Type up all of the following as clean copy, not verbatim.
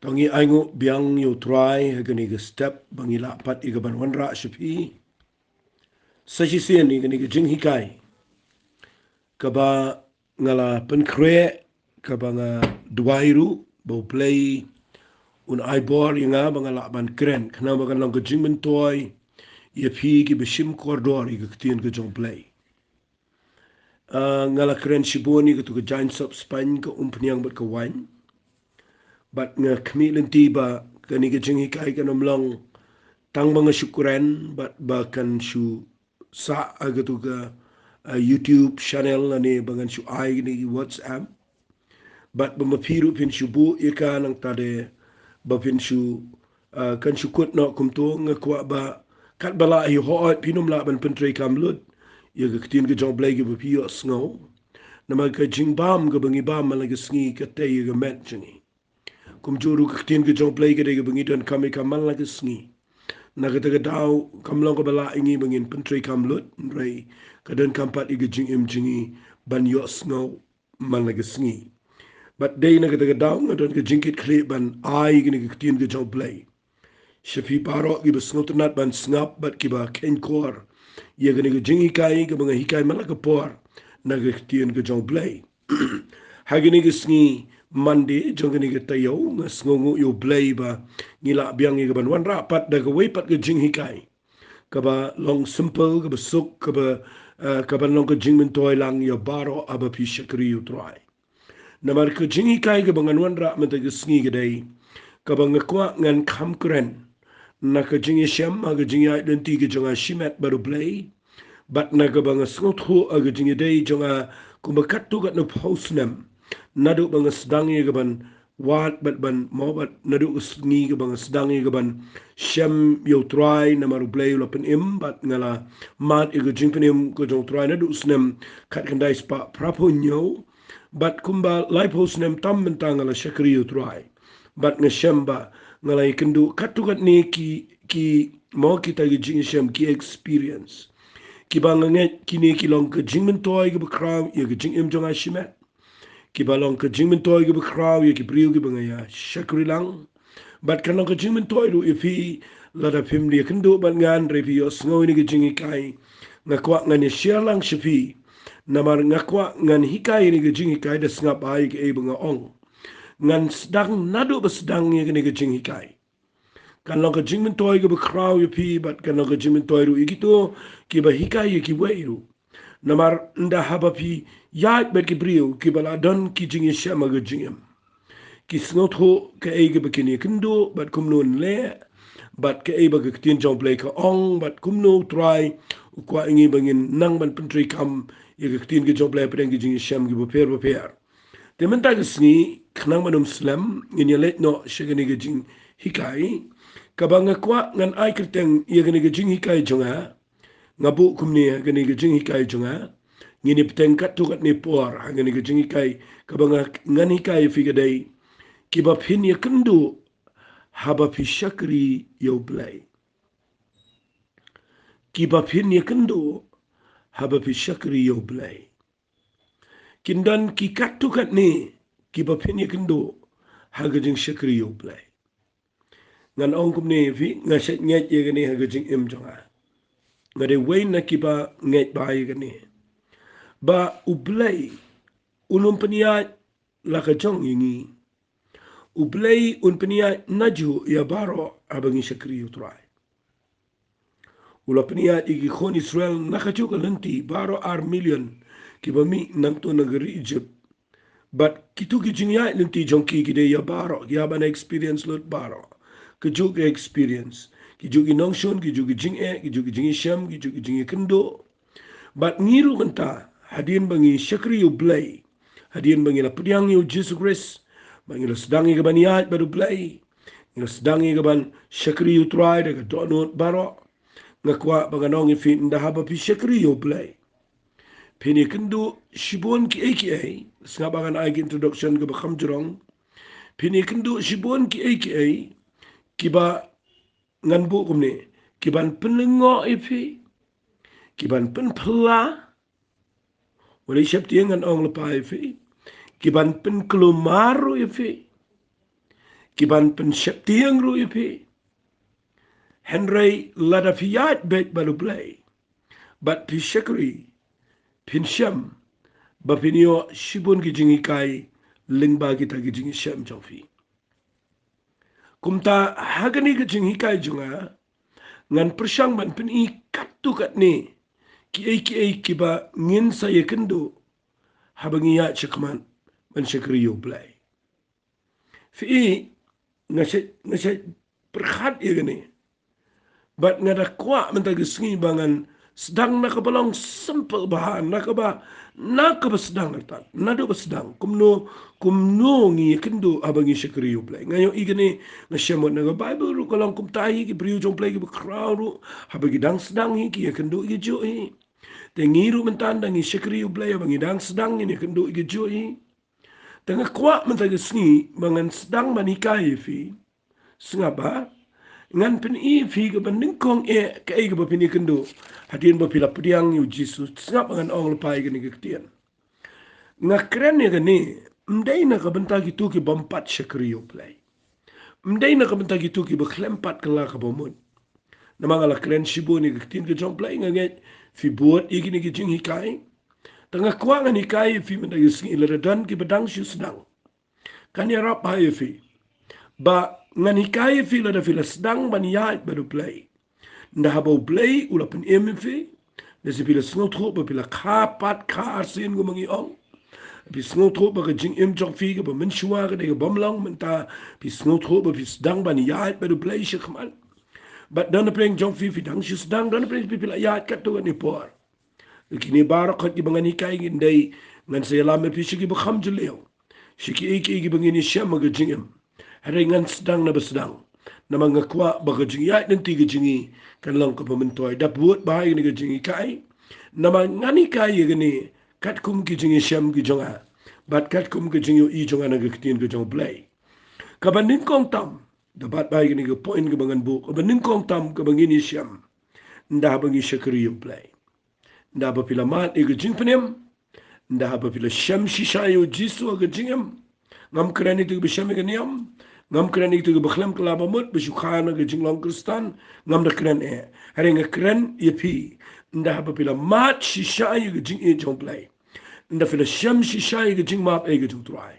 Tongi aingu biang yo try hagani ga step bangi la pat iga ban wanra shipi. Sashi sien igani ga jing hikai. Kaba ngala penkre kaba nga duairu bo Blei un aibor inga bangala ban kren kana bagan lang ga jing mentoy ia pi ki beshim kordor iga ktien ga jong Blei. Ngala kren shiboni ga tu ga giant sop Spain ka umpniang bat ka wine. But nga kami lenti ba kani ga jing hikai ka namlang tang mga syukuran but bahkan syu sa agatu ka YouTube channel ani bangan syu ai ni WhatsApp but bamapiru pin syu bu ika nang tade ba pin syu kan syu kut no kumto nga kwa ba kat bala hi hoat pinum la ban pentre kamlut ya ga ktin ga jong Blei ga bapio sngo nama ka jing bam ga bangi bam malaga sngi ka te ga met jingi kum juru ka ktin ga jong Blei ga de ga bangi don kami kamal la ga sngi nagataga daw kamlong ka bala ingi bangin pentri kamlut ray kadan kampat iga jing im jingi ban yos ngaw malaga sngi but day nagataga daw ngadon ka jingkit kli ban ai gini ka tin ka jong Blei shafi paro giba sngotanat ban snap bat kiba ken kor ia gini ka jingi kai ka mga hikai malaga por naga tin ka jong Blei hagini ka sngi Monday jong ni ga tayo nga sngongu yo Blei ba ngila biang ga ban wan rapat da ga wepat ga jing hikai ka ba long simple ka ba suk ka ba long ka jing men toy lang yo baro aba pi Shakri yo try na mar ka jing hikai ga bangan wan ra mata ga sngi ga dai ka ba ngakwa ngan kham kren na ka jing shem ga jing ya denti ga jonga shimet baru Blei bat na ga bang sngot ho ga jing dai jonga kumakat tu ga no postnam nadu bang sedang ye gaban wat bat ban mo bat nadu usni ga bang sedang ye gaban shem yo try na maru Blei lopen im bat ngala mat e ga jingpen im ko jong try nadu usnem kat kandai spa prapo nyo bat kumba live hostnem tam mentang ngala Shakri yo try bat nga shem ba ngala Kynduh katukat ni ki mo kita ga jing shem ki experience ki bang nget kini ki long ka jingmen toy ga kraw ye ga jing im jong a shimet ki balong ka jingmen toy ki bakraw ye ki priu ki bangaya Shakri lang bat kanong ka jingmen toy ru ifi lada family Kynduh ban ngan repi yo sngoy ni ka jingi kai ngakwa ngan ye share lang shafi namar ngakwa ngan hikai ni ka jingi kai da ngap ai ki e banga ong ngan sedang nadu ba sedang ye ni ka jingi kai kanong ka jingmen toy ki bakraw ye pi bat kanong ka jingmen toy ru igito ki ba hikai ye ki weiru namar nda haba pi yaat bet ki brio ki bala don ki jingi shama ga jingem ki snot ho ka ege bekini Kynduh bat kumno le bat ka eba ga ktin jong Blei ka ong bat kumno try kwa ingi bangin nang ban pentri kam ye ga ktin ga jong Blei pedeng ki jingi sham gi beper te menta ga sngi knang manum slam in ye let no shagani ga jing hikai ka banga kwa ngan ai kerteng ye ga ga jing hikai jonga ngabu kumni gani ga jing hikai jonga ngini peteng kat tu kat ni por gani ga jing hikai ka banga ngani kai figa dai ki ba phin ye Kynduh haba pi Shakri yo Blei ki ba phin ye Kynduh haba pi Shakri yo Blei kindan ki kat tu kat ni ki ba phin ye Kynduh haga jing Shakri yo Blei ngan ong kumni fi ngasat nyet ye gani haga jing im jonga ngade wain na kiba nget bai gani ba u Blei ulum peniat la ka jong yingi u Blei un peniat naju ya baro abangi Shakri utrai ula peniat igi khon Israel nakachu ka lenti baro ar million kiba mi nang to nagari Egypt but kitu ki jingya lenti jongki ki de ya baro ya ban experience lot baro ke juk experience ki jugi nongshon ki jugi jinge ki jugi jingi sham ki jugi jingi Kynduh but ngiru menta hadin bangi Shakri yo Blei hadin bangi la pediang yo Jesus Christ bangi la sedangi ke baniat baru Blei ngila sedangi ke ban Shakri yo try de donot baro ngakwa banganong ifi nda haba pi Shakri yo Blei pini Kynduh shibon ki aka sengabangan ai introduction ke bakham jurong pini Kynduh shibon ki aka kiba ngan bu kumni kiban penlengo ifi kiban pen pela wala siap dia ngan ong lepa ifi kiban pen kelumaru ifi kiban pen syap tiang ru ipi. Henry lada fiat bet balu Blei. But pi Shakri, pin syam, bapinio shibun ki jingi kai, lingba kita ki jingi syam jofi. Kumta hagani ki jingi kai junga, ngan persyang ban pen I katu kat ni, ki ba ngin saya Kynduh, habangiya cakman, ban Shakri yo Blei. Fi ngasih perkhat ya gani. But ngada kuat mentagi sengi bangan sedang nak balong simple bahan nak sedang tak nado sedang kumno ngi Kynduh abangi Shakri yo Blei ngayo igani ngashamot na Bible ru kalong kum tahi ki priu jong Blei ki crowd ru habagi dang sedang hi ki Kynduh ki jo hi tengiru mentandang ngi Shakri yo Blei abangi dang sedang ni Kynduh ki jo hi tengah kuat mentagi sengi bangan sedang manikai fi sengaba ngan pen I fi ke bandingkong ke ai ke bapini Kynduh hadin bapila pediang yu Jesus ngap ngan ong lepai ke ni ketian ngakren ne gani mdai na ka bentagi tu ki bompat Shakri yo Blei mdai na ka bentagi tu ki beklempat kala ka bomut namang ala kren shibu ni ketian ke jong Blei nganget fi buat iki ni ki jing hikai tengah kuang ni kai fi mendagi sing ilaradan ki bedang syu sedang kan ya rap hai fi ba ngani kai fi la da fi la sedang ban ya baru Blei nda habo Blei ula pen fi da si pila snotro ba pila kapat ka arsin go mangi ong pi snotro ba ka jing jong fi ga ba men shua ga de bom long menta pi snotro ba pi sedang ban ya baru Blei shikman but dan preng jong fi dang syu sedang dan preng pi pila ya kat to ni por kini barak di bangani kai ngindai ngan saya lama pi shiki ba kham juleo shiki iki bangini syam ga jingem Haringan sedang na bersedang. Nama ngakwa baga jingi ay nanti ke jingi kan lang ka pamantoy. Dap buat bahay ni ke jingi kai. Nama ngani kai gani kat kum ke jingi syam ke jonga. Bat kat kum ke jingi I jonga na ke ketin ke jong Blei. Kabanding kong tam. Dapat bahay gani ke point ke bangan bu. Kabanding kong tam ke bangini syam. Ndah bangi Shakri yo Blei. Ndah bapila mat ke jing penem. Ndah bapila syam shishayo jisu ke jingem. Ngam kerani tu ke syam ke niam. Ngam keren itu ke bakhlam ke laba mut besyukhana ke jinglong Kristan ngam da keren hari nga keren pi nda apabila mat shishay ke jing jong Blei nda fila syam shishay ke jing map ke jong try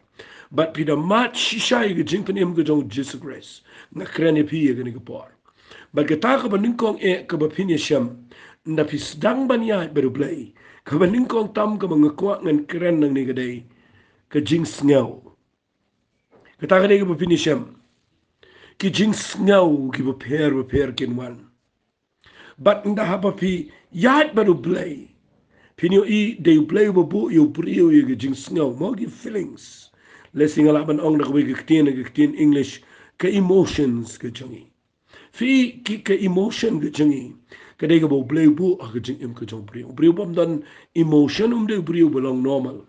but pida mat shishay ke jing penim ke jong Jesus Christ nga keren pi ke ni ke por but kata ke bandingkong ke bapini syam nda pi sedang banya baru Blei ke bandingkong tam ke mengakuat ngan keren nang ni ke day ke jing sngau kata kadai ke bapini syam ki jing ngau ki beper kin wan but nda haba pi yat baru Blei pinyo I de Blei bu yo prio yo ki jing ngau mo ki feelings lesing ala ban ong da ke ketin English ke emotions ke jangi fi ki ke emotion ke jangi kadai ke Blei bu ke jing ke jong prio bam dan emotion de prio belong normal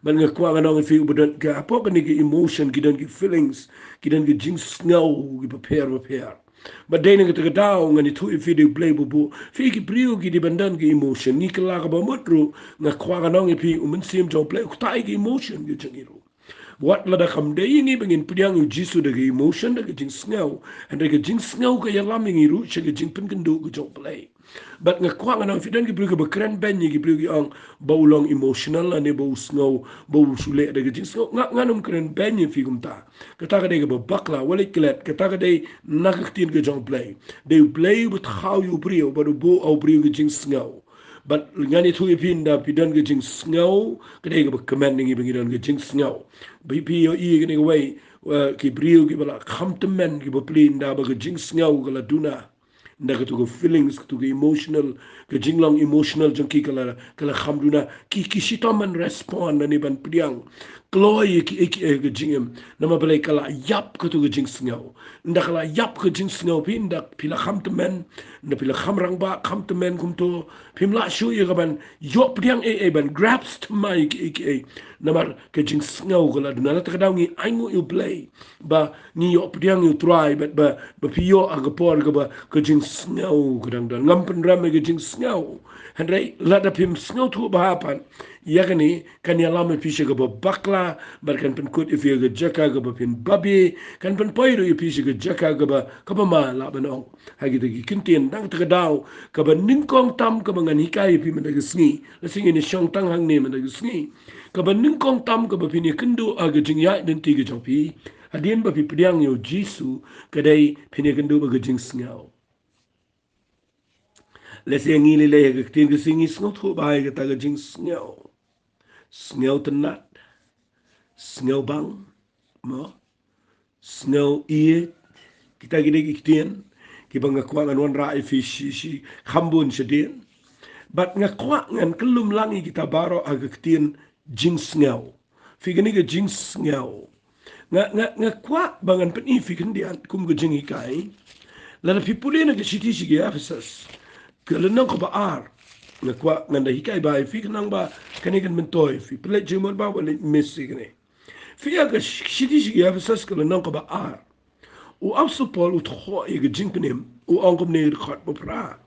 man nga kwa nga nong fi ubadan ka apo ka ni emotion ki dan ki feelings ki dan ki jing ngau ki prepare but day nga taga daw nga ni tu fi de Blei bu fi ki priu ki di bandan ki emotion ni kala ka ba mutru nga kwa nga nong fi sim jong Blei ku tai ki emotion ki jangiru what la da kam day ni bangin pdiang yu jisu de ki emotion de ki jing ngau and de ki jing ngau ka yalam ngi ru che ki jing pen Kynduh ki jong Blei but nga kwa nga nang fi dan ki priu ka bakran ben ki priu ki ang baulong emotional ane bau ngau bau sule de ki jing ngau nga num kren ben fi kumta kata ka de ka bakla wale klet kata ka de nakaktin ki jong Blei de Blei with how you priu baru bo au priu ki jing ngau but ngani tu ipinda pidan ke jing ngau kade ke commanding ibang idan ke jing ngau bp yo I ke way ki brio ki bala khamtemen ki boplinda ba ke jing ngau kala duna nda ke tu feelings tu ke emotional ke jinglong emotional jong ki kala khamduna ki sitoman respond ni ban priang kloy ki ke jingem nama balai kala yap ke tu ke jing ngau nda kala yap ke jing ngau pinda pila khamtemen nda pila khamrang ba khamtemen kumto pimla shu ye gaban yo priang ban grabs to my ki namar ke jing ngau kala duna ta kadawngi aingo you Blei ba ni yo priang you try but ba pio agapor ga ba ke jing ngau kadang dan ngam pen ram ke jing ngau handai lada pim ngau tu ba hapan Ya kani kan ya lama pisha ga bakla bar kan pen kut ifi ga jaka ga pin babi kan pen poiro ifi ga jaka ga ma la banong hagi de kintin dang ta daw ka ba ningkong tam ka ngan hikai ifi men ga sngi la singi ni shong tang hang ne men ga sngi ka ba ningkong tam ka ba pin Kynduh aga jing ya den ti ga jopi adien ba pi priang yo jisu kadai pin Kynduh ba ga jing sngiao le singi le ga tin ga singi sngot ho ba ga ta ga jing sngiao Snel tenat, snel bang, mo, snel ie, kita gede kitien, kita ngakuat ngan wan rai si khambun sedien, bat ngakuat ngan kelum langi kita baro aga kitien jing snel, figani ke jing snel, ngakuat bangan peni figan dian kum ke jing ikai, lada pipulina ke siti sigi Ephesus, ke lenang ko baar, ngakwa nganda hikai bai fi kanang ba kanigan mentoy fi pele jumon ba wala messi gane fi aga shidi shi ya fasas kala nang ko ba ar u afsu pol u tho e ga jinknem u angom ne khat bo pra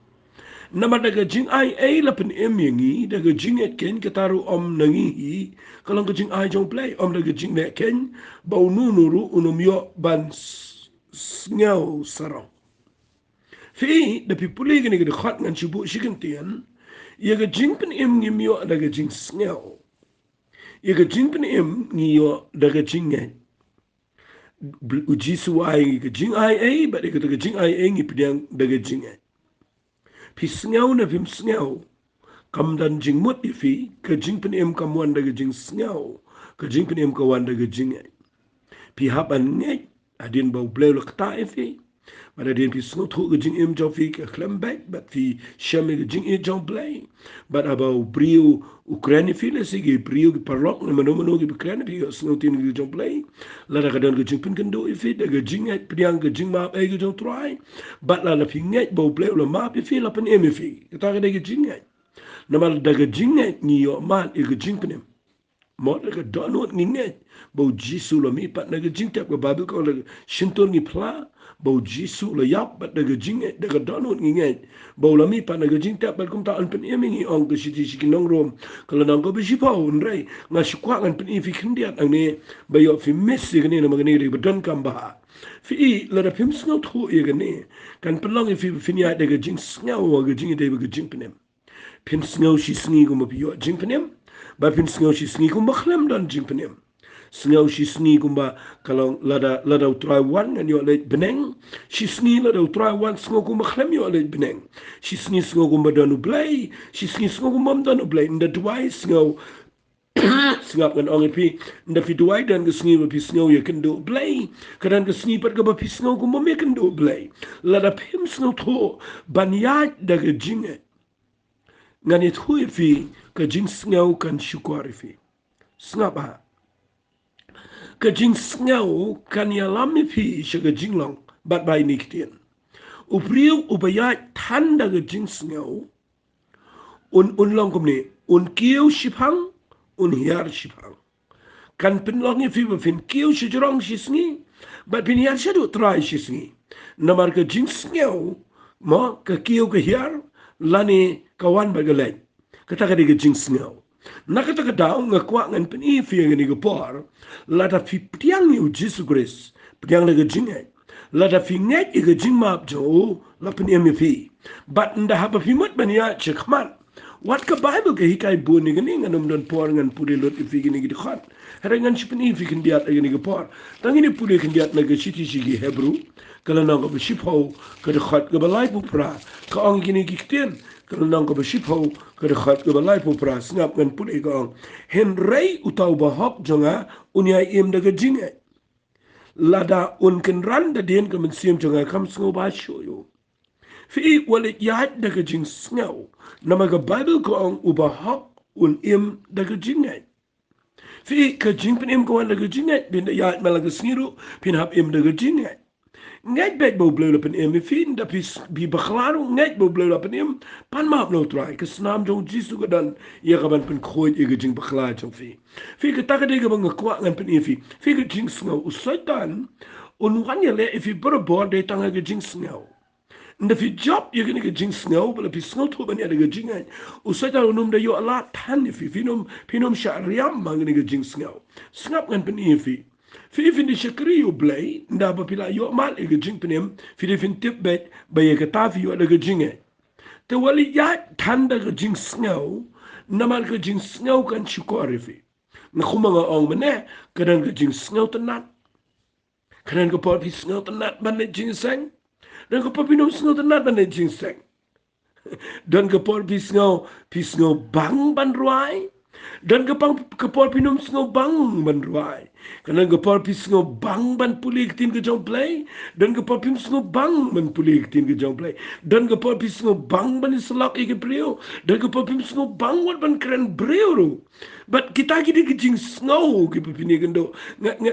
nama daga jing ai la pen em yangi daga jing et ken kataru om nangi hi kalang ka jing ai jong play om daga jing ne ken ba unu nuru unumyo ban sngau sarong fi the people gane ga khat ngan chibu shikantian Ia jingpen im ngimyo daga jing snel. Ia jingpen im ngiyo daga jingai. Uji suai ga jing ai but ia daga jing ai ngi pidang daga jingai. Pi snel na pim snel. Kam dan jing mut ifi ka jingpen im kam wan daga jing snel. Ka jingpen im ka wan daga jingai. Pi haban ngai adin bau Blei lo kta ifi. Pada dia pi snot ho jing im jo fi ka klembek but fi shame ga jing e jo Blei but abau brio Ukraine fi le sigi brio ki parlok na mano ki Ukraine fi snot in ga jo Blei la da dan ga jing pin Kynduh fi da ga jing et priang ga jing ma e ga jo try but la fi ngai bau Blei lo ma fi la pen em fi ta ga ga jing et na mal da ga jing et ni yo man e ga jing pen mo da ga donot ni ngai bau jisu lo mi pat na ga jing tap ga babil ko la shinton ni pla bau jisu la yap bat daga jing daga donut nginget bau lami pa daga jing tap bal kum ta an pen emingi ong ke siti siki nong rom kala nang ko bisi pa unrai nga shikwa ngan pen ifi kindiat ang ne bayo fi messi gane na magane ri badan kamba fi la da pim snot ho e gane kan pelong ifi finia daga jing sngaw ga jing de ga jing penem pim sngaw shi sngi ko mapiyo jing penem ba pim sngaw shi sngi ko makhlem dan jing penem Sengaw si sngi kumba kalau lada utrai wan ngan yo le beneng si sngi lada utrai wan sengaw kumba khlem yo le beneng si sngi sengaw kumba danu Blei si sngi sengaw kumba danu Blei nda duai sengaw sengap ngan ong pi nda fi duai dan ke sngi pi sengaw ya Kynduh Blei kadan ke sngi pat ke ba pi sengaw kumba me Kynduh Blei lada pim sengaw tho banyat daga jinge ngan it hui fi ke jing sengaw kan syukur fi sengap ha ka jing sngaw kan ya lami pi shaga jinglong bat bai niktien upriu ubaya tanda ga jing sngaw un long kumni un kiu shipang un hiar shipang kan pinlong fi fin kiu shijrong shisngi bat pin hiar shadu try shisngi namar ka jing sngaw mo ka kiu ka hiar lani kawan bagalai kata ka diga jing sngaw nakata ka daw nga kwa ngan peni fi ngani ga por la da fi priang ni Jesus Christ priang la ga jingai la da fi ngai ga jing map jo la peni mi fi but nda haba fi mat bania chekman wat ka bible ka hikai bu ni ngani nganum don por ngan puri lot fi gini gi khat harangan si peni fi kan diat ngani ga por tangini puri kan diat na ga siti sigi hebrew kala na ga shipho ka de khat ga balai pu pra ka ong gini gi kten kalau nang ko bashipho kada khat ko balai po pras ngap ngan put igong hen rei utau bahok jonga unya im daga jinge lada un ken ran da den ko men sim jonga kam sngo ba shoyo fi walit yat daga jing sngo namaga bible ko ong ubahok un im daga jinge fi ka jing pen im ko daga jinge bin yat malaga sniru pin hab im daga jinge Ngait bet bo Blei lapen em fin da bi bakhlaro ngait bo Blei lapen em pan map no try ke snam jong jisu gadan ia kaban pen khoit ia jing bakhla jong fi ke taka de bang kwa ngan pen fi ke jing sngo usaitan un wan ye le fi bor de tanga ke jing sngo nda fi job ye gani ke jing snow bala fi snow to bani ada ke jing ai usai ta unum da yo ala tan fi finom shariam mang ni ke jing snow snap ngan pen fi fin di Shakri yo Blei nda ba pila yo mal e ke jing penem fi de fin tip bet ba ye ke ta fi yo ada ke jing ai te wali ya tan da ke jing snow namal ke jing snow kan shukori fi na khumanga ong mane kadang ke jing snow tenat kadang ke por fi snow tenat ban jing sang dan ko papinom snow tenat ban jing sang dan ke por fi snow bang ban ruai dan ke por pinum snow bang ban ruai kadang ke por fi snow bang ban puli tin ke jong Blei dan ke por fi snow bang ban puli tin ke jong Blei dan ke por fi snow bang ban selak ke brio dan ke por fi snow bang wat ban keren brio ru but kita gidi ke jing snow ke pini gendo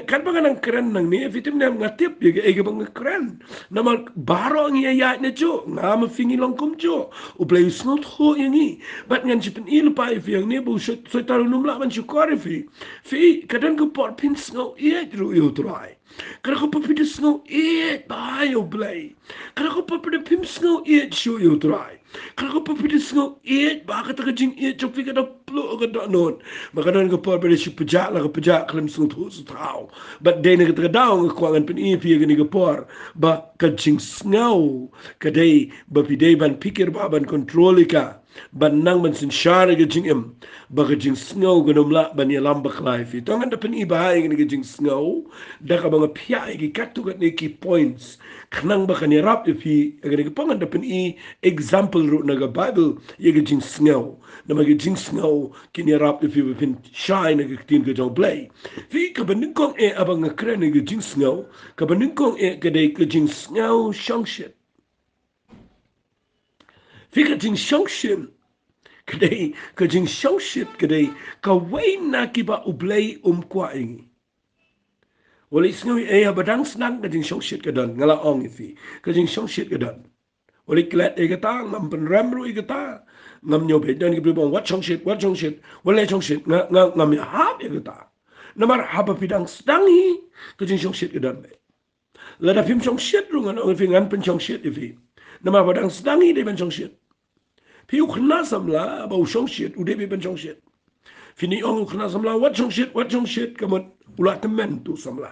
kan bangan keren nang ni fitim nem ngatip ye ke bang keren nama baro ngi ya ne jo ngam fingi longkum jo u Blei snow tho yangi but ngan chipen il pa if yang ne bu so taru num la ban chukore fi kadang ke por pin snow ye ru yo try kada ko papi snow ye ba yo Blei kada ko papi pim snow ye show yo try kada ko papi snow ye ba ka ta jing ye chok fi kada plo ka da non maka dan ko por be shi pejak la ka pejak klem snow thu su trau but de ne ka daw ko ngan pin e fi ni ko por ba ka jing snow kadai ba pi de ban pikir ba ban kontrol ka ban nang ban sin share ke jing em ba ke jing snow gonom la ban ya lam baklai fi to ngan da pen i ba ai ke jing snow da ka bang pia ki katu ka ne ki points khnang ba kan rap fi ke ke pangan da pen i example ru na ga bible ye ke jing snow na ma ke jing snow ki ni rap fi fin shine ke tin ke jong Blei fi ka ban kong e abang kren ke jing snow ka ban kong e ke de ke jing snow shang shit Fika jing shongshim. Kadai ka jing shongshit kadai ka wai na kiba Blei kwa ingi. Wali snui badang snang ka jing shongshit kadan ngala ong ifi ka jing shongshit kadan. Wali klet kata ngam penramru kata ngam nyobe dan ki bong what shongshit wali shongshit ngam ya hab kata. Namar haba pidang stangi ka jing shongshit kadan. Lada pim shongshit ru ngan ong ifi ngan pen shongshit ifi. Namar badang stangi de ben shongshit. Pi ukna samla ba usong shit ude be ben chong shit fini ong ukna samla what chong shit kamot ula temen tu samla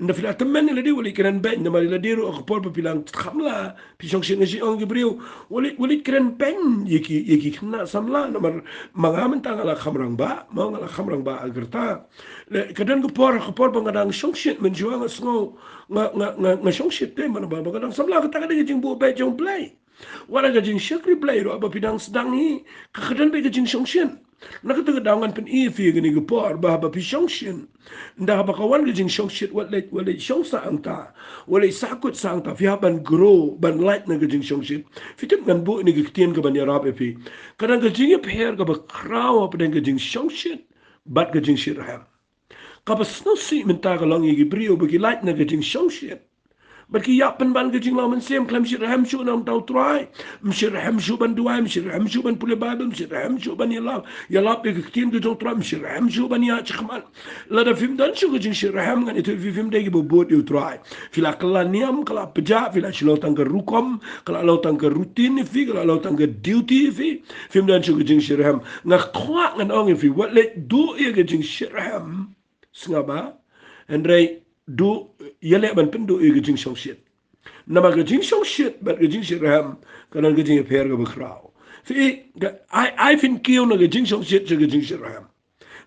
nda fila temen ni ladi wali keren ben na mali ladi ru akpor pa pilang khamla pi chong shit ngi ong gibriu wali keren ben yeki kna samla na mar mangamen tang ala khamrang ba agerta kadang kepor bangadang chong shit men juang sngo nga chong shit te man ba bangadang samla ka ta jing bu be jong Blei wala ga jing Shakri Blei ro aba pidang sedang ni kakadan be ga jing shongshin nak ta dawangan pen e fi ga ni ga por ba ba pi shongshin nda ba kawan ga jing shongshit wala shongsa anta wala sakut sangta fi ban grow ban light na ga jing shongshin fitim gan bu ni ga tien ga ban ya rap fi kadang ga jing per ga ba kraw op den ga jing shongshin bat ga jing shirham ka ba sno si menta ga long gi brio ba gi light na ga jing shongshin Bagi ya penban ke jingla mensem klam shirham shu nam tau try mshirham shu ban duai mshirham shu ban pule babel mshirham shu ban yalap ke tin ke jong try mshirham shu ban ya chkhman la da fim dan shu ke jing shirham ngan itu fim de ke bobot you try fila kala niam kala peja fila shlo tang ke rukom kala lo tang ke rutin fi kala lo tang ke duty fi fim dan shu ke jing shirham ngak khwa ngan ong fi what let do ye ke jing shirham sngaba and do yele ban pendo e gajing shong shit na ma gajing shong shit but gajing shit ram kana gajing per ga bakrao fi I fin kiyo na gajing shong shit gajing shit ram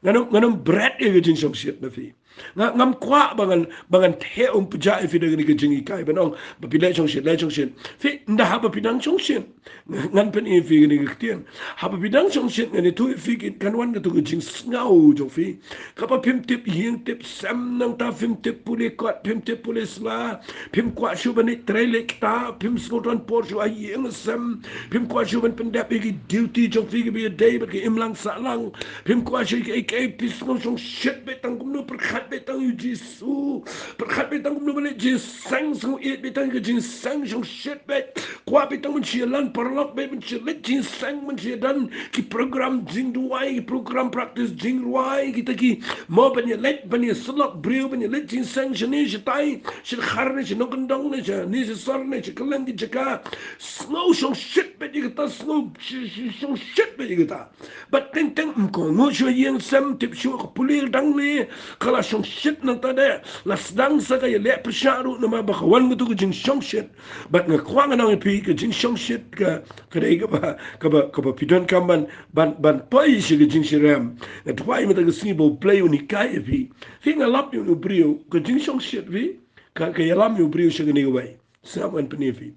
nganong bread e gajing shong shit na fi ngam kwa bangan the peja e fi de gajing ikai banong bapile shong shit fi nda ha bapidang shong shit ngan pen e fi ni gktien ha bapidang shong shit ngani tu fi kan wan ga tu gajing ngau jo fi kapa pim tip ying tip sam nang ta pim tip pule kot pim tip pule sla pim kwa shu ban trele ta pim skoton por shu ai ying sam pim kwa shu ban pendap gi duty jo fi gi be day ba gi imlang sa lang pim kwa shu ke pis no shong shit be tang kum no per berkat betang yu Jisu berkat betang kum balik jin sang sang it betang ke jin sang sang shit bet kwa betang men lan parlok bet men let jin sang men dan ki program jing duai ki program practice jing ruai kita ki mo ben let ben slot brio ben let jin sang jeni jitai shit kharne shi nokandong ne ja ni se sor ne chi kalang ki jaka snow sang shit bet kita snow sang shit bet kita but teng teng ko ngo shwe yang sam tip shwe ko pulir dang le kala sang shit nang tade las dang sa ka le persharu na ma bakawan mo to jing sang shit but nga kwang nang pi ka jing sang shit ka kare ka ba pidon kamban ban pai shi ka jing shiram na twai mo ta ka sibo Blei uni kai pi nga lap yu brio ka jing sang shit vi ka yalam yu brio shi ka ni wai sam an pnefi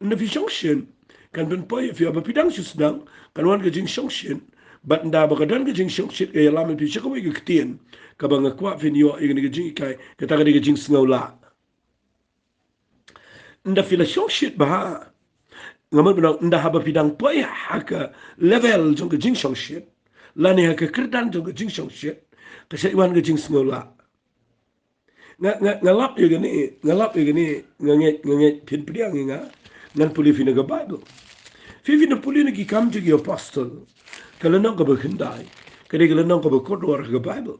na fi sang shit kan ben pai fi ba pidang shi sedang kan wan ka jing sang shit but nda ba ka dan ka jing sang shit ka yalam pi shi ka wai ka ktien ka ba nga kwa fi ni yo i ka jing kai ka ta ka jing sngau la nda fi la sang shit ba ngamat benang nda haba pidang pai haka level jong ka jing sang shit lani haka kerdan jong ka jing sang shit ka sai wan ka jing sngau la ngalap yu gani nganget pin priang nga ngan puli fi na ga Bible fi na puli na ki kam ji apostle kala nang ka ba khandai ka de kala nang ka ba kodwar ga Bible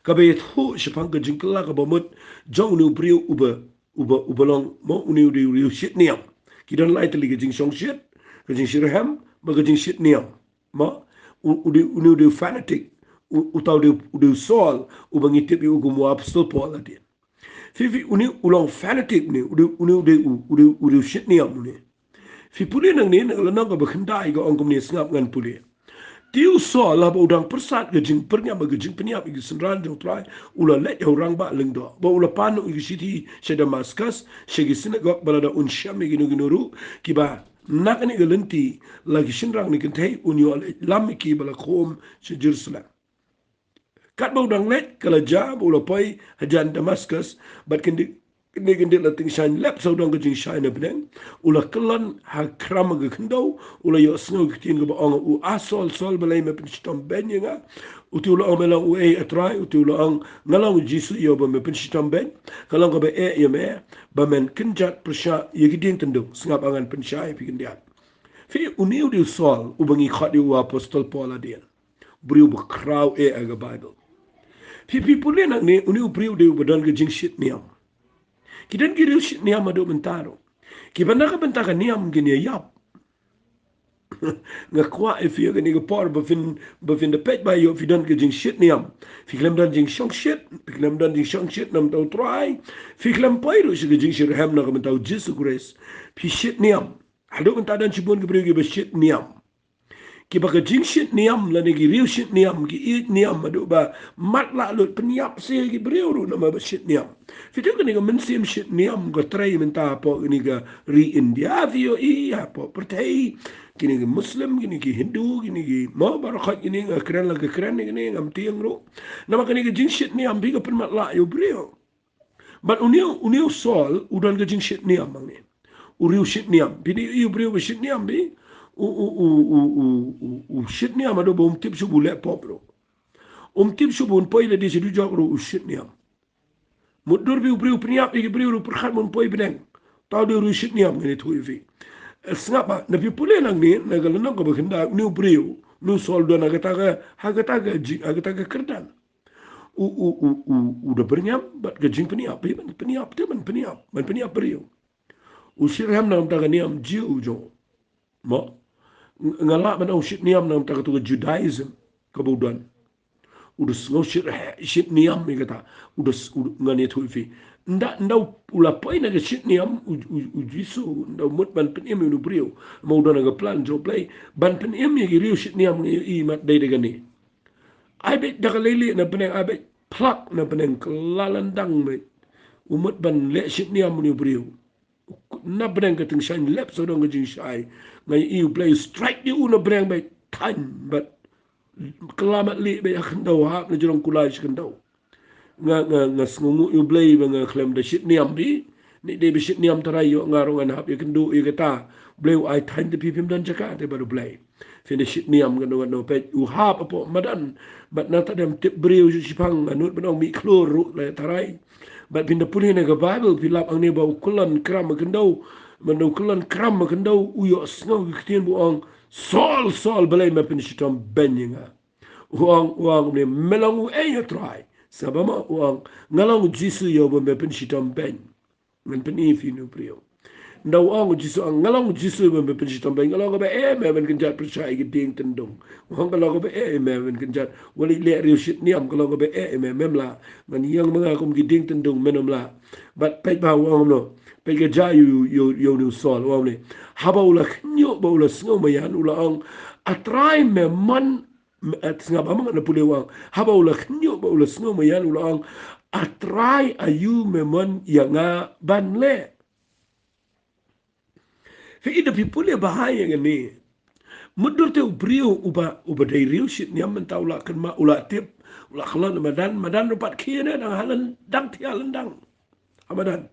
ka ba yet ho shapang ka jing kala ka ba mut jong nu brio uba long mo uni ri shit niam ki don lai tali ka jing song shit ka jing shirham ba ka jing shit niam mo uni fanatic utau de sol ubang itip yu gumu apostol Paul adi fi uni ulong fanatic ni uni shit niam ni fi puli nang ni nang ka ba khandai ga ongkom ni sngap ngan puli tiu sol la udang persat ga jing pernya ba ga jing peniap igi senran jong trai ula let ya orang ba lengdo ba ula panu igi siti she Damascus she gi sinagog balada unsham igi nuru kiba nak ni ga lenti lagi sinrang ni kentai unyo lam ki bala khom she Jerusalem kat ba udang let kala ja ba ula pai hajan Damascus bat kendi la ting shine lap so dong jing shine beneng ula kelan ha kram ga kendo ula yo snow tin ga ong u asol sol belai me pin stom ben nga uti ula omela u e atrai uti ula ang ngalang jisu yo ba me pin stom ben kalang ga ba e ye me ba men kinjat persha ye giding tendo sngap angan pin shai pi kindiat fi uniu di sol u bangi khadi u apostol Paul adian briu ba kraw e aga Bible fi people ni uniu briu de u badan ga jing shit niam kidan giril shit niam ado mentaro kibanda ka benta ka niam gini yap nga kwa if you gani ga por ba fin de pet ba yo fi dan ka jing shit niam fi klem dan jing shong shit fi klem dan jing shong shit nam tau try fi klem poiro shi ga jing shir ham na ka benta Jesus grace fi shit niam ado benta dan chibon ga brigi ba shit niam ki ba ka jing shit niam la ni gi real shit niam ki eat niam ado ba mat la lut peniap se gi breu ru na ba shit niam fi tu ka ni ga men sim shit niam ga trai menta po ni ga ri India vio I po pertai kini ga Muslim kini ki Hindu kini ki mo barakat kini ga keren la ga keren ni ngam tiang ru na ma kini ga jing shit niam bi ga pen mat la yo breu but uniu sol udan ga jing shit niam mang ni uriu shit niam bi ni yo breu shit niam bi shit niam ado ba tip shubu le popro tip shubu un poi le di sidu jogro shit niam mudur bi ubriu pniap igi briu perkhat mun poi beneng tau de ru shit niam ngene tu vi snapa na pi pule nang ni na gal nang ko bakenda ni ubriu nu sol do na gata ga jing agata ga kerdan da bernyam bat ga jing pniap bi pniap te man pniap briu shirham na ta ga niam jiu jo mo ngala man shit niam na ta tu Judaism kabudan udah snow shit niam mi kata udah ngani tu fi nda ula poi na shit niam jisu nda mut ban pen em nu brio mau do na plan jo Blei ban pen em ye rio shit niam I mat dai de gani ai be da lele na peneng ai be plak na peneng kelalandang me umut ban le shit niam nu brio na peneng ka ting shine lap so dong jing shai ngai Blei strike di una peneng be tan but kelamat li be khandau ha na jurong kulai khandau nga sngungu Blei ba nga klem da shit niam bi ni de shit niam tarai yo ngarong an hap Kynduh kata Blei ai tan de pipim dan jaka te baru Blei Fini shit niam kan no pe uhap apa madan bat na tadam tip brio sipang anut benong mi klor le tarai bat pinda puli na ga bible pilap ang ne ba ukulan kram kendau manu ukulan kram kendau uyo snow kitien buang sol belai ma pin shitom benyinga uang ne melangu e try sabama uang ngalang jisu yo ba me pin shitom ben men pin ifinu brio Ndau ang jisu ang ngalang jisu ben ben penjitam ben ngalang ba me ben kenjat percaya ke ding tendung wang kalau ba me ben kenjat wali le riu shit ni am kalau ba me memla man yang mga kum ki ding tendung menomla but pe ba wang no pe ke ja you nu sol wang ni haba ula knyo ba ula sngo mayan ula ang atrai me man at nga ba mga na puli wang haba ula knyo ba ula sngo mayan ula ang atrai ayu me man yanga ban le Fa'ida pipuli bahaya gani. Mudur te ubrio uba dai riu shit ni am tau la kan ma ula tip ula khalan madan rupat kina dang halan dang tialan dang. Amadan.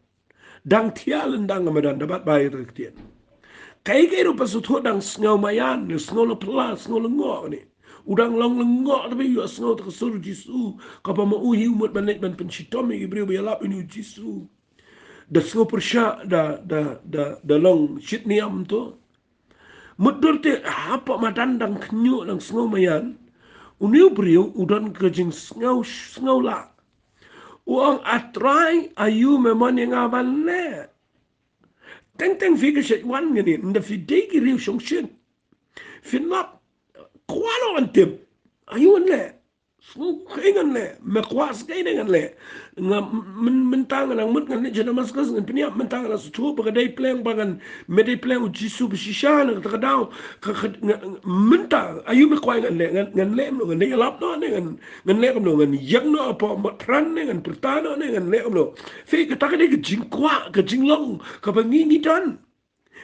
Dang tialan dang amadan dapat bayar rektian. Kai kai rupa sutho dang ngau mayan ni ngau la pla ngau la ngo ni. Udang long lengo tapi yo ngau tak sur jisu kapa ma uhi umut banet ban penchitomi ibrio bialap ini jisu. Da ngau persya da long shit ni am tu. Mudur te apa madandang kenyu lang sngau mayan. Uniu beriu udan kejing sngau la. Uang atrai ayu memang yang aban le. Teng figure shit wan gini. Nda fidegi riu shong shit. Finlap. Kualo antip. Ayu an le. Sngau kaingan le. Mekwas kaingan le. Nga mentang nang mut ngan je Damascus ngan peniap mentang nang sutu bagadai pleng bagan medai pleng jisu besisha nang takadau mentang ayu me kwai ngan le ngan le no ngan lap no ngan le no ngan yang no apa matran ngan pertana ngan le no fe ka takade ke jingkwa ke jinglong ka bangi ni dan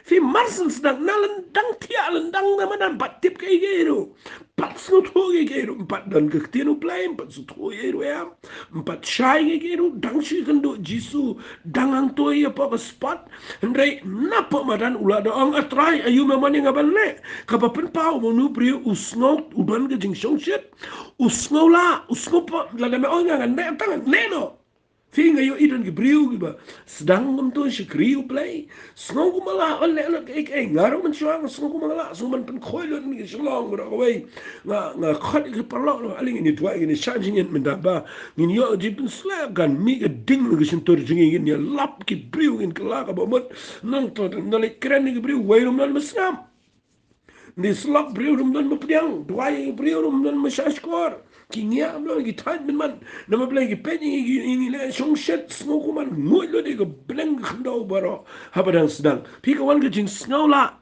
fe marsen sedang nalan dang tialan dang namadan patip ke gero pat sutu ke gero pat dan ke tienu pleng pat sutu gero ya empat syai gero dang si kendo jisu dangang toi apa ke spot ndai napa madan ula da ang atrai ayu memang ngaban le ka papen pau monu pri usngo udan ke jing shong shit usngo pa la me ong ngan ne tangan ne no Finga yo idan ke briu giba sedang ngam tu Shakri Blei sngo ko mala alle ek ngaro man chuang sngo ko mala so man pen khoilo ni shlong ro wei nga khat ke parlo aling ni twa ni changing in menda ba ni yo jipin slap gan mi ke ding ke sin tor jingi ni lap ki briu in kala ka ba mot nang to no le kren ni briu wei ro man masam ni slap briu rum dan mapdiang dwai briu rum dan masashkor Kingia amlo gi tan min man na mablay gi penyi gi le shong shet snow ko man ngoy lo de go bleng khndo baro habadang sedang pika wan ge jing snow la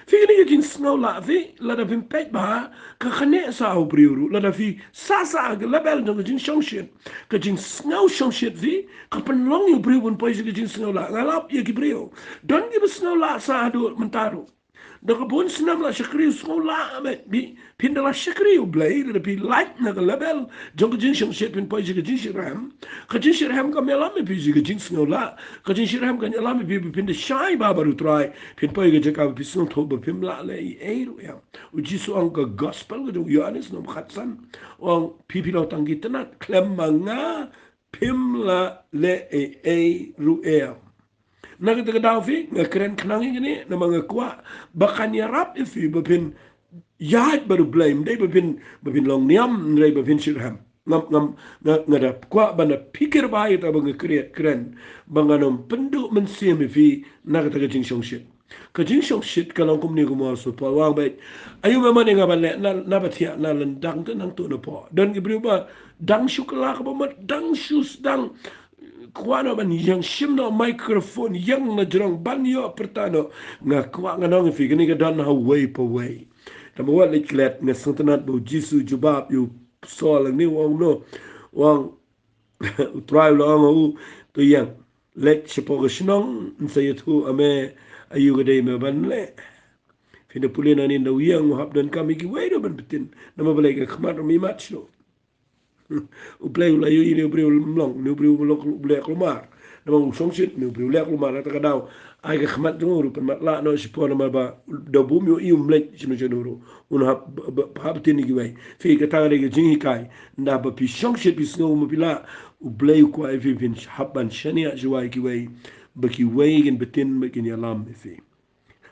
fi ge jing snow la fi la da vim pet ba ka khane sa o priuru la da fi sa ge label do ge jing shong shet ge jing snow shong shet fi ka pen long yu priu bun poise ge jing snow la ngalap ye gi priu don gi snow la sa do mentaro Daga pun senam la Shakri sekolah amet bi pindah la Shakri Blei tapi light naga label jong kejin shong shet pin poi kejin shirham ka melame pi kejin sekolah kejin shirham ka melame pi pindah shai ba baru try pin poi kejin ka pi song thoba pim la le eiru ya uji so ang ka gospel ka Yohanes nom khatsan ong pi lo tangi tenat klem manga pim la le eiru ya Nak kita ketahui fi ngakeren kenangi gini nama ngakwa bahkan yarap ifi bapin yahat baru blame dai bapin long niam dai bapin shirham ngam ngada kwa bana pikir baik ta bang keren banganom penduk mensim ifi nak kita kajing shong shit kalau kumni kumar so pawang baik ayu memang ngaban le na batia na lendang tu nang tu po dan ibriu ba dang syukla ka ba dang shus dang kuana ban yang shimno microphone yang na jrong ban yo pertano nga kwa nga nong fi gani ga dan how way po way tama wa leklet nga santanat bo jisu jubab yu sol ni wong no wong try lo ngo to yang lek sipo gsnong nsaytu ame ayu ga dei me ban le fina pulina ni no yang hab dan kami ki way do ban bitin nama balai ga khmat mi match no O Blei o lai i ni o Blei o mlong, ni o Blei o Blei klumar. Namang songsit ni o Blei o lek klumar ata kadau. Ai ka khmat nguru pen mat la no sipona ma ba do bumi o iu mlek chino chino un hab tini ki wai. Fi ka tanga le jingi kai nda ba pi songsit pi snow mo pila o Blei ko ai fi fin habban shania jwai ki wai ba ki wai gen betin ma kin ya lam fi.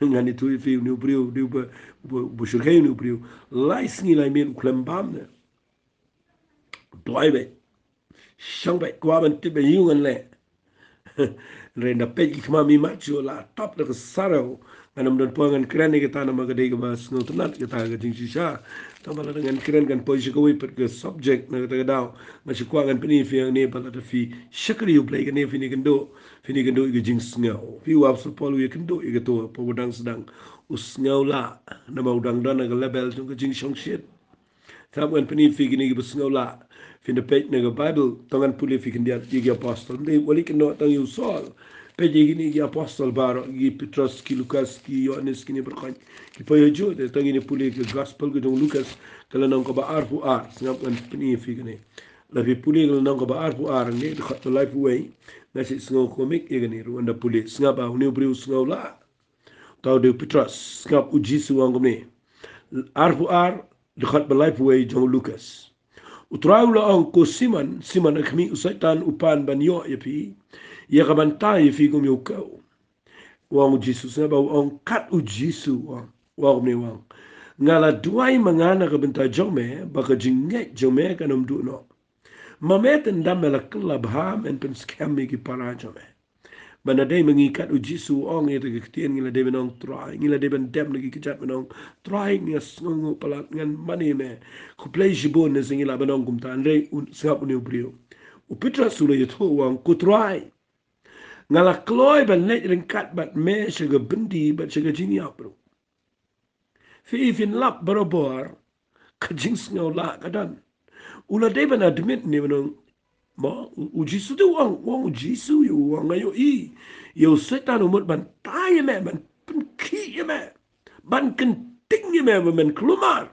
Ngani tu fi ni o Blei ni bu shurkei ni o Blei lai sngi lai men klembam ne. Doi be shang be kwa ban ti be yungan le renda pe ki kama mi macho la top le saro anam don pongan kren ke tana ma gade ke bas no tnat ke ta ga jing sha ta bala dengan kren kan po shi ko wi per ke subject na ta daw ma shi kwa gan pini fi ne bala ta fi shakri u play ke ne fi ni kendo ke jing sngo fi wa su polu ye kendo ke to po dang sedang usngau la na ma udang dan ke label tu ke jing shong shit Taman peni figi ni bus ngola fin the page nega Bible tangan puli figi dia igi apostle ni wali keno tang you Saul page igi ni igi apostle baro igi Petrus ki Lucas ki Yohanes ki ni berkan ki payo jo de tang ni puli ke gospel ke dong Lucas kala nang ko ba arfu ar ngap kan peni figi ni la fi puli kala nang ko ba arfu ar ni de khat life way na si sngo komik igi ni ru anda puli ngapa ni briu sngola tau de Petrus ngap uji suang ni arfu ar dekat belai puai John Lucas. Utrau la ang ko Siman akmi usaitan upan banyo yapi, ya kabanta yapi kum yukau. Wang Jesus na ba ang kat u Jesus wang ni wang. Ngala duai mangana kabanta jome baka jinget jome kanum du no. Mamet ndam la klabham en pen scam ki para jome. Bana day mengikat uji su ong itu kektian ngila day benong try ngila day ben dem lagi kejat benong try ngas ngungu palat ngan mani me ku play jibon ne ngila benong kum tan re singap uni ubrio u pitra sula yeto wang ku try ngala kloy ben net ringkat bat me sega bendi bat sega jini apro fi ifin lap barobor kajing sngaw la kadan ula day ben admit ni benong ma ujisu tu wang ujisu yo wang ayo yo setan umut ban tai me ban penki me ban kenting me ban kelumar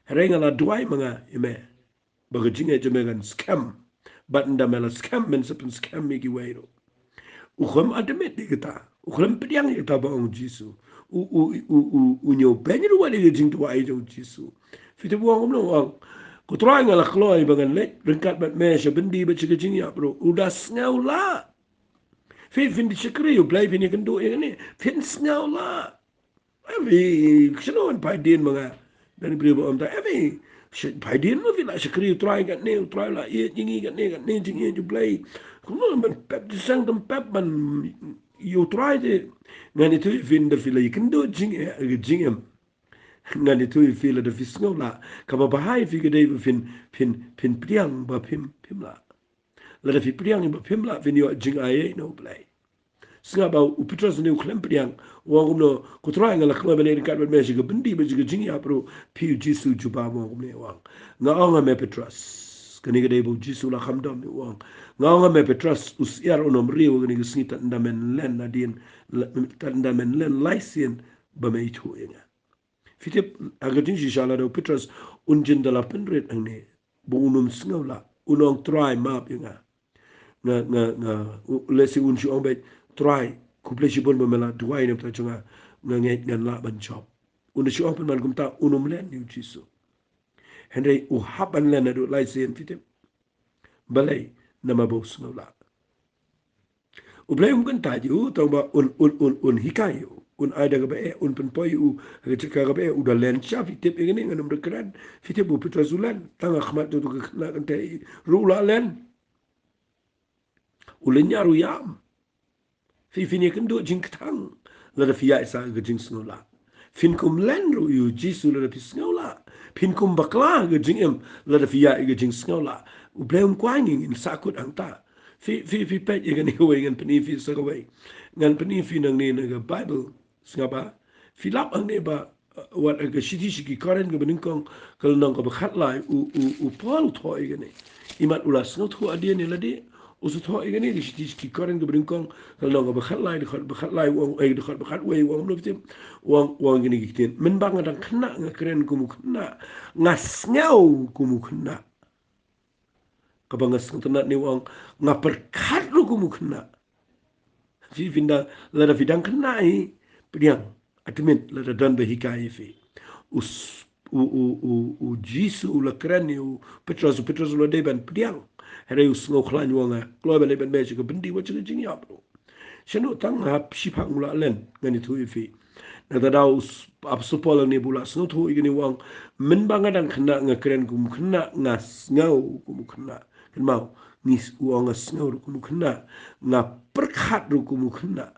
renga la duai manga me bagajinga jeme gan scam bat nda mela scam men sepen scam mi ki wero ukham admit kita ukham pediang kita ba ujisu u nyo benyu wali jing tu ai ujisu fitu wang wang ku try ngala kloy bangan le ringkat bat me bendi bat chika jing ya bro udah ngau la fin di Shakri u Blei fin Kynduh ni fin ngau la evi kshano pai din mga dan beri om ta evi pai din no fin Shakri u try kat ne u try la ye jingi kat ne jingi ju Blei kuno ban pep di sang tam pep ban you try de ngani tu fin da fila Kynduh jing ngan itu feel the fisngau la kaba bahai fi gede fin priang ba pim la la fi priang ba pim la vin yo jing ai no Blei singa ba u Petrus ne u klem priang wa no ku tra ngala kla bene kat ba me jiga bendi ba jiga jing ya pro pi jisu juba mo ne wa nga nga me Petrus kani gede bu jisu la khamdam ne wa nga me Petrus us yar onom riu ni gisnita ndamen len nadin ndamen len laisien ba me itu yenga Fitip agadin shala do Petrus unjin dala penret angne bunum sngola unong try map nga lesi unju ombe try kupleshi bon memela duai ne ptachunga nget ngan la ban chop unju open man kumta unum len ni jisu henry u haban len do laisen fitip balai nama bo sngola u blai um kan taju tauba un hikayo un ada gabe un penpoyu ketika gabe udah len chaf tip ini nganum dekran fitip bu Petrus ulan tang akhmat tu kena kan tai rula len ulen nyaru yam fi fini Kynduh jing tang la da fiya isa ga jing snula fin kum len ru yu jisu la da pisngola fin kum bakla ga jing em la da fiya ga jing sngola u blem kwangin in sakut angta fi pet ye gani we ngan peni fi so we ngan peni fi nang ne ga Bible singapa filap ang ne ba wat ga shiki karen ga beningkong kal nang ga khat lai u Paul thoi ga ne imat ulas no thu adien ne ladi usu thoi ga ne shiki karen ga beningkong kal nang ga khat lai wang ai ga khat we wang no tim wang gini gitin men bang ada kena nga keren kumu kena ngas ngau kumu kena kabangas ng tanat ni wang ngaperkat lo kumukna fi vinda lada vidang kenai pediang atmen lada dan behikai fi us u jisu la krani u petros lo deban pediang here us ngoklan wanga kloba leben meje ko bendi wache jing yap shano tang hap shipak mula len ngani tu fi na dadau apsupol ni bula sno tu igini wang men bangadang kena ngakren kum kena ngas ngau kum kena kan mau nis uang ngas ngau kum kena nga perkhat kum kena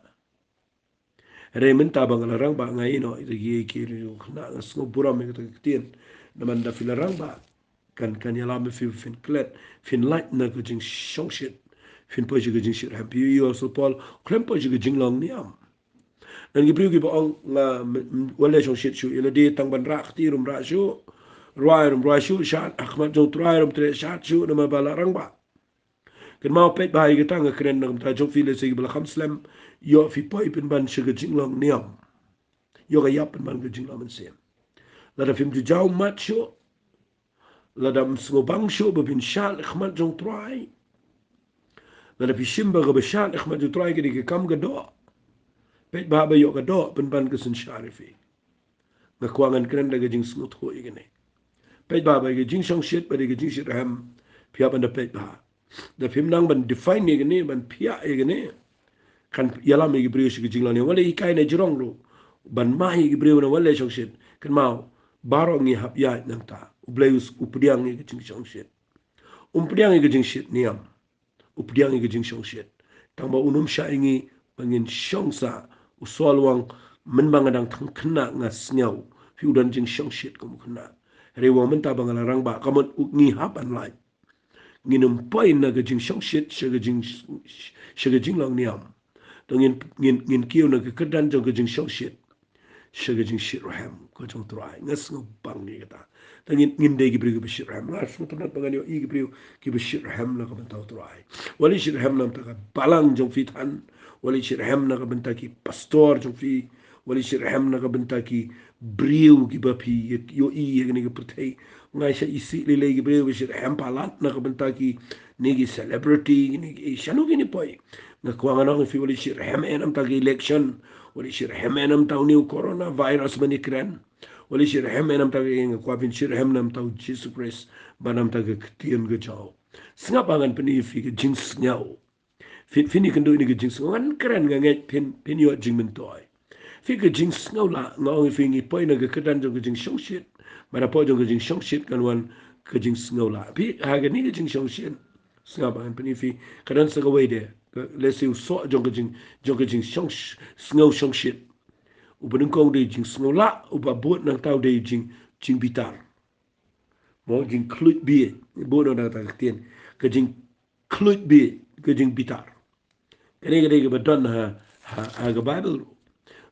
remen tabang larang ba ngai no itu ye kiri kena ngas ngau buram me ketien naman da filarang ba kan yala me fin klet fin light na ko jing shong shit fin po jing shit happy you also paul klem po jing long niam dan gibriu gi baong nga wala shong shit shu ila di tang ban rak ti rum ra shu rum shu shat akhmat jong trai rum tre shat shu nama balarang ba kan mau pet bai gi tang kren ngam ta jong file se gi bala kham slam yo fi poi pen ban shi gi long niam yo ga yap pen ban gi jing long sem la da fim ju jaw mat shu la da msgo bang shu ba bin shat akhmat jong trai la da fi shimba ga ba shat akhmat jong trai gi kam ga do pet ba ba yo ka do pen ban ke sun sharifi na kwangan kren da jing snut ho igene pet ba ba ge jing shong shit ba ge jing shit ham pia ban da pet ba da phim nang ban define igene ban pia igene kan yala me ge brio shi jing lan wala ikai na jirong ro ban ma hi ge brio na wala shong shit kan mau baro ngi hap ya nang ta ubleus updiang ge jing shong shit updiang ge jing shit niam updiang ge jing shong shit tang ba unum sha ingi bangin shong sa usolwang menbangadang thang kena ngas nyau fi udan jing shong shit kum kena rewa menta bangala rang ba kamot ngi hapan lai nginum poi na ga jing shong shit shaga jing long niam dongin ngin kiu na ga kedan jong ga jing shong shit shaga jing shit raham ko jong trai ngas ngo bang ni kata ngin de gi bri gi shit raham las mo tanat bangani i gi bri gi shit raham na ka bentau trai wali shit raham nam ta balang jong fi than wali shirham na ka bentaki pastor jong fi wali shirham na ka bentaki briu ki bapi yo i ni ka prthei ngai sha isi le le ki briu shirham palat na ka bentaki ni ki celebrity ni shanu ki ni poi na kwa ngana fi wali shirham enam ta ki election wali shirham enam ta ni corona virus mani kran wali shirham enam ta ki kwa bin shirham nam ta Jesus Christ banam ta ka tien ga chao singa bangan pani fi ka jings nyao fini Kynduh ni ke jing ngan keren nganget pin yo jing mentoi fi ke jing ngau la ngau fi ngi poi na ke kedan jong ke jing shong shit mana po jong ke jing shong shit kan wan ke jing ngau la pi ha ke ni ke jing shong shit snga ba pini fi kedan sa wei de le se so jong ke jing shong ngau shong shit u ben kong de jing ngau la u ba bot nang tau de jing bitar mo jing klut bi bo na ta tien ke jing klut bi ke jing bitar kene gede ba don ha ga bible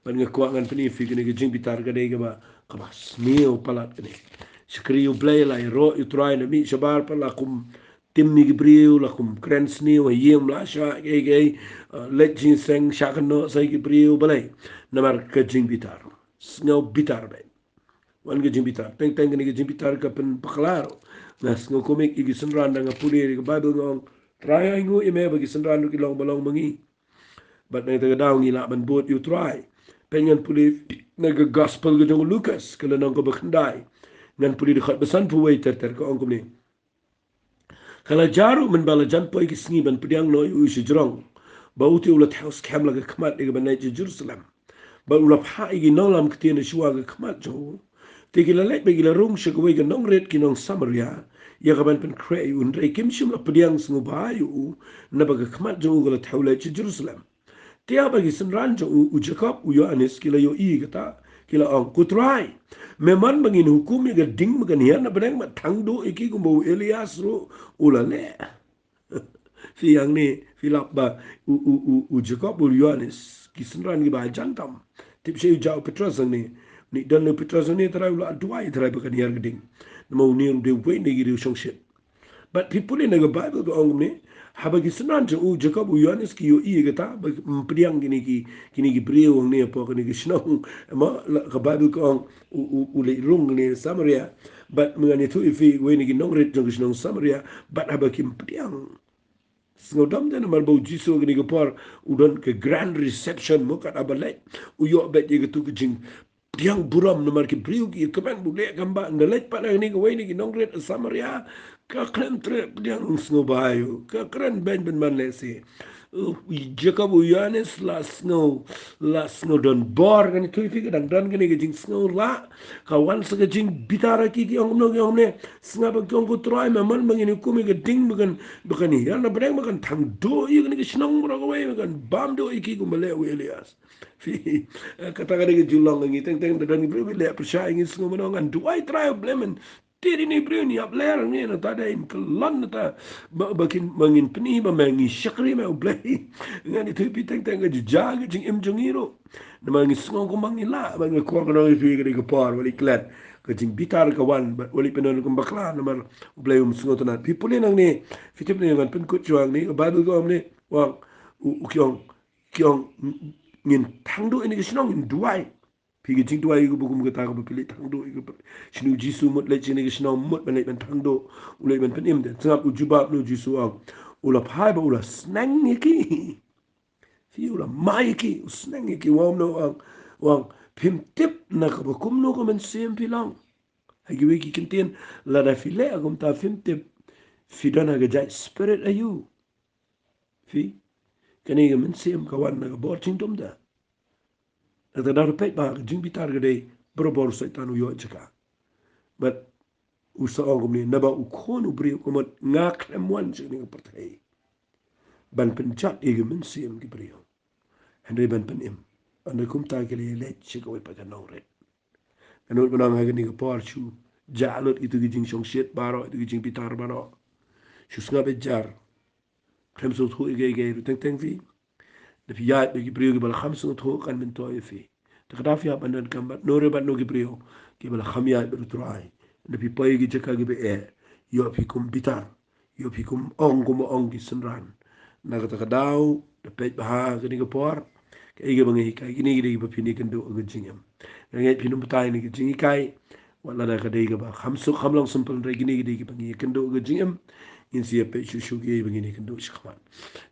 ban nga kwangan pani fi kene jing bitar gede ga ba kabas mio palat kene Shakri u Blei la ro u try na mi shabar pa la kum tim ni gibriu la kum krens ni wa yem la sha ge let jing seng shakano sai gibriu balai namar ka jing bitar snow bitar ba wan ge jing bitar teng ge jing bitar ka pen paklaro nas ngo komik igi senran nga puli ga bible ngong try ngu ime bagi senran ki long balong mangi but na taga daw ngila ban boat you try pengen puli naga gospel ga jong Lucas kala nang ko bakandai ngan puli dikhat besan pu wai ter ko ongkom ni kala jaru men bala jan poi ki sngi ban pediang no yu shi jrong ba uti ulat house kam laga kmat ga ban Jerusalem ba ulap ha igi nolam ktien shuwa ga kmat jo tegila let begila rung shi go ga nong red ki nong Samaria ya ga ban pen kre un re kim shim la pediang sngu ba yu na ba ga kmat jo ga la thawla Jerusalem Tia bagi senran jo u Jacob u Yohanes kila yo i kata kila ang kutrai memang bangin hukum ya ding magan hian na benang mat thangdo iki kumbo Elias ro ulale fi yang ni filap ba u Jacob u Yohanes ki senran gi ba jantam tip se jau Petrus ni dan le Petrus ni tara ula duai tara bakan hiar geding mo ni de we ni gi shong shit but people in the Bible go on ni Haba ki senan je Jacob Yohanes ki yo I kata mpriang kini ki brio ni apa kini ki senang ma ka Bible ko ule rung ni Samaria but mengani tu ifi we ni ki nongret jong senang Samaria but haba ki mpriang Snodam dan mal bau jisu kini ki par udon ke grand reception mo kat abalai uyo bet je tu jing Tiang buram nomor ki brio ki kemen bule gamba ndalet pa ni ko we ni ki nongret Samaria ka kren tre tiang snobayo ka kren ben man lesi Jacob Uyanes la snow don bor kan tu fi kadang dan kan ke jing snow la kawan sa jing bitara ki ong no snga ba kong ko try ma man mangin ku mi ke ding bukan ni ya na breng makan thang do i kan ke snong bro ko we kan bam do i ki ko male Elias fi kata kan ke julong ngi teng teng dan ni le percaya ngi snow manongan do I try blemen Tiri ni brio ni apler ni na tada in kelan ta bakin mangin peni ba mangi Shakri ma Blei ngani tu piteng teng ga jaga jing jongiro na mangi sngo ko mangi la ba ngi ko ko fi ga ko par wali klat ka jing bitar ka wan wali penon ko bakla na mar Blei sngo to na people nang ni fitip ni ngan pen ko chuang ni ba du ko ni wa kyong ngin thangdo ini snong in duai Pigi jing tuai iku buku muka tahu berpilih tangdo iku sinu jisu mut le jing sinu mut balik ben tangdo ulai ben penim den sengap ujubab lu jisu ang ula pai ba ula snang iki fi ula mai iki snang iki wam no wang pim tip na ka bukum no ko men sim pilang hagi wiki kintien la da file agum ta pim tip fi dona ga jai spirit ayu fi kani ga men sim kawan na ga bor ching dum da Nata daru pet ba jing bitar gede berobor setan uyo jeka. But usa ong ni naba ukon ubri umat ngak lemwan sini pertai. Ban penchat ege mensim ki brio. Henry ban penim. Anda kumta kele let chika we pakan nongret. Kanut benang hagen ni kapar chu jalot itu gijing song shit baro itu gijing bitar baro. Shus ngabe jar. Kremso thu ege teng teng fi. Tapi ya bagi brio ki bala khamsung thu kan mento fi. Takdafi apa nan kambat nore bat no ki brio ki bala khamya berutrai. Tapi pai ki jeka ki be yo pi kum bitar yo pi kum ong kum ong ki senran. Na kata kadau de pej baha ki ni ko por ke ige bangi kai ki ni ki ba pini kendo ga jingam. Ngai pinu butai ni ki jingi kai wala da kadai ga ba khamsu khamlang sampel re ki ni ki bangi kendo ga jingam. In siya pe shushu ki bangi ni kendo shikman.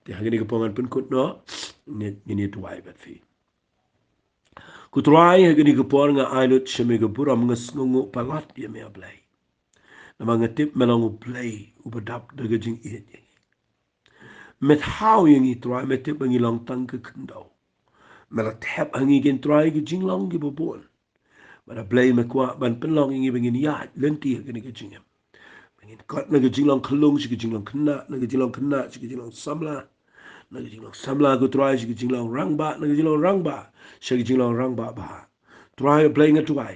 Te hagini ko pongan pun kut no ni tuai bat fi. Kutrai hagini ko por nga ailut shame ga buram nga snungu palat ya me Blei. Na mga tip melang Blei ubadap daga jing iit yang. Met how yang i try met tip ang ilang tang ka Kynduh. Mela tap ang igin try ga jing lang gi babon. Mela Blei me kwa ban penlong ingi bangin yaad lenti hagini ka jingam. Bangin kot na ga jing lang kalung si ga jing lang kena na ga jing lang kena si ga jing lang samla. Nagi jinglang samla ko try si jinglang rangba nagi jinglang rangba si jinglang rangba ba try playing a try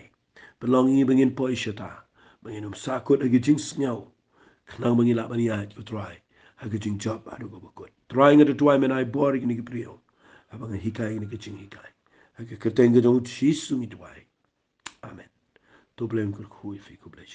belongi bangin po isyata bangin sakot agi jing snyau knang mangila baniya ko try agi jing job adu ko bakot trying at try men I bor ni giprio abang hikai ni jing hikai agi keteng dong chisu mi try amen to blame ko khui fi ko blai